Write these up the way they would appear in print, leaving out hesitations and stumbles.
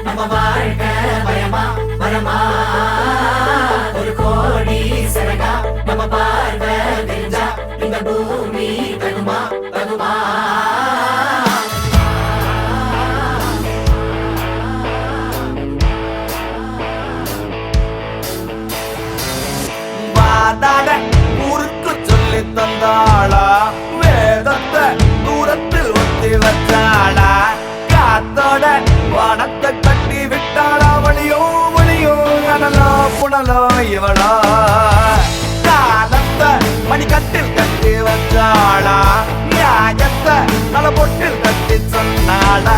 நம்ம வாழ்க்கை பயமா வரமா ஒரு கோடி சரகா நம்ம பார்வை தெரிஞ்சா இந்த பூமி தகுமா தகுமா வாதாட ஊருக்கு சொல்லி தந்தாளா வேதத்தை தூரத்தில் ஒத்தி வச்சாளா காத்தோட வானத்தை கட்டி விட்டாளா வழியோ வழியோ அனலோ புனலோ இவளோ காலத்தை மணிக்கட்டில் கட்டி வச்சாளா நியாயத்தை நல பொட்டில் கட்டி சொன்னாளா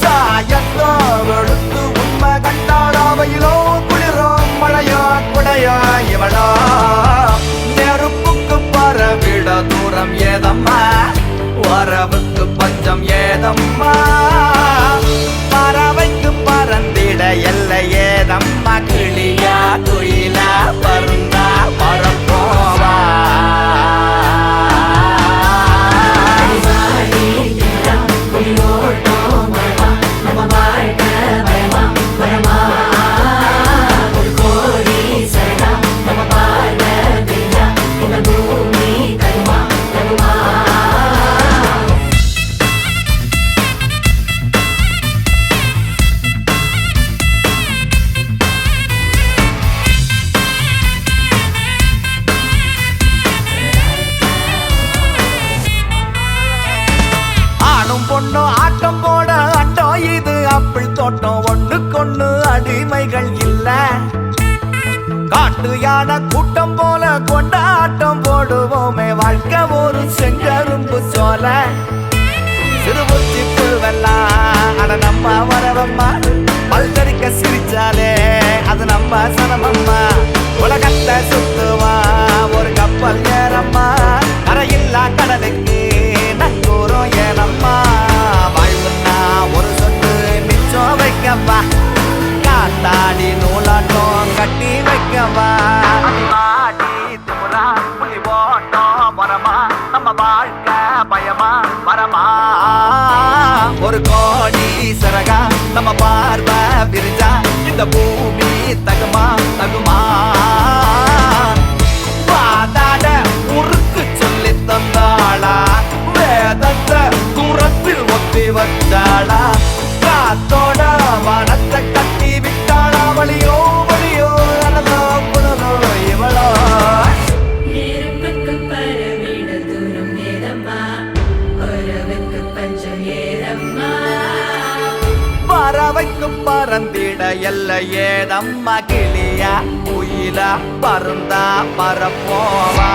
சாயத்தோ வெளுத்து உண்மை கண்டாளா வயலோ குளிரோ மழையோ குடையோ இவளோ நெருப்புக்கு பரவிட தூரம் ஏதம்மா வரவுக்கு பஞ்சம் ஏதம்மா பறவைக்கு பறந்திட எல்லை ஏதம்மா கிளியா குயிலா பருந்தா பறப்போவா நம்ம வாழ்க்கை பயமா வரமா ஒரு கோடி சரகா நம்ம பார்வை தெரிஞ்சா இந்த பூமி தகுமா தகுமா பொண்ணு ஆட்டம் போட அட்டம் இது ஆப்பிள் தோட்டம் ஒண்ணுக்கொண்ணு அடிமைகள் இல்ல காட்டு யானை கூட்டம் போல கொண்டாட்டம் போடுவோமே வாழ்க்கை ஒரு செங்கரும்பு சோல சிறுபுத்தி புல்வெல்லாம் அட நம்ம வரவம்மா பல்கறிக்க சிரிச்சாலே அது நம்ம சனமம்மா உலகத்தை சுத்துவா ஒரு கப்பல் ஏறம்மா கரையில்லா கடலுக்கு நங்கூரம் ஏனம்மா வாழ்வுன்னா ஒரு சொட்டு மிச்சம் வைக்கவா காத்தாடி நூலாட்டம் கட்டி வைக்கவா ஆடி திமுறா புலி ஓட்டம் வரமா நம்ம வாழ்க்கை பயமா வரமா ஒரு கோடி சரகா நம்ம பார்வை விரிஞ்சா இந்த பூமி தகுமா தகுமா வாதாட உருக்கு சொல்லி தந்தாளா வேதத்தை தூரத்தில் ஒத்தி வச்சாளா காத்தோட வானத்தை கட்டி விட்டாளா வழியோ வழியோ அனலோ புனலோ இவளோ நெருப்புக்கு பரவிட தூரம் ஏதம்மா உறவுக்கு பஞ்சம் ஏதம்மா பறவைக்கு பறந்திட எல்லை ஏதம்மா கிளியா குயிலா பருந்தா பறப்போவா